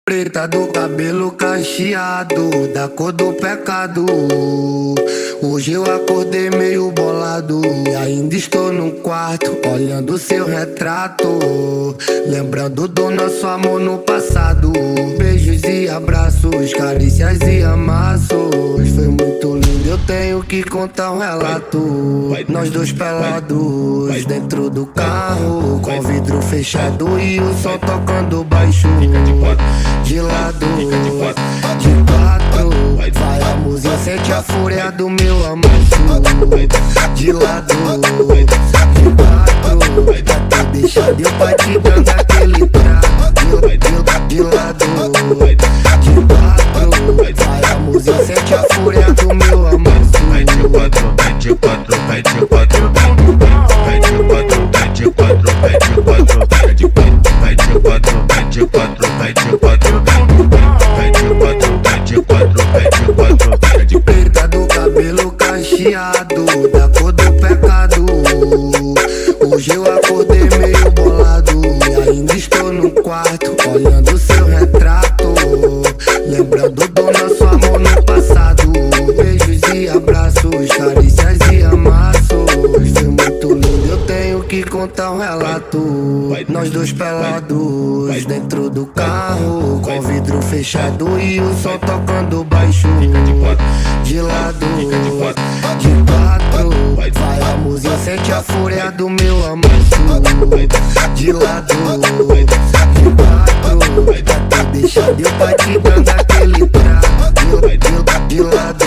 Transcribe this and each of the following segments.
Preta do cabelo cacheado, da cor do pecado. Hoje eu acordei meio bolado e ainda estou no quarto, olhando seu retrato, lembrando do nosso amor no passado. Beijos e abraços, carícias e amassos, foi muito lindo, eu tenho que contar um relato. Nós dois pelados dentro do carro, com vidro fechado e o som tocando baixo. De lado, de quatro, vai a música, sente a fúria do meu amor. De lado, de quatro, tá tudo deixado e o pai te dando aquele trato. De lado, de quatro, vai a música, sente a fúria do meu amor. Vai de quatro, vai de quatro, vai de quatro, vai de quatro, vai de quatro, vai de quatro, vai de quatro, vai de quatro, vai de quatro, vai de quatro, vai de quatro, vai de quatro, vai de quatro, vai de Preta do cabelo cacheado, da cor do pecado. Hoje eu acordei meio bolado e ainda estou no quarto, olhando seu retrato, lembrando do nosso amor no passado. Beijos e abraços, carícias e amassos, foi muito lindo, eu tenho que contar um relato. Nós dois pelados dentro do carro, com vidro fechado e o som tocando baixo. De lado, de quatro, vai a música, sente a fúria do meu amor. De lado, de quatro, tá tudo deixado e o pai te dando aquele trato. De lado,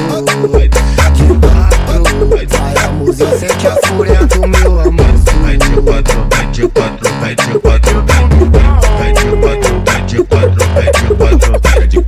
de quatro, vai a música, sente a fúria do meu amor. vai de quatro, vai de quatro, vai de quatro, vai de quatro, vai de quatro, vai de quatro, vai de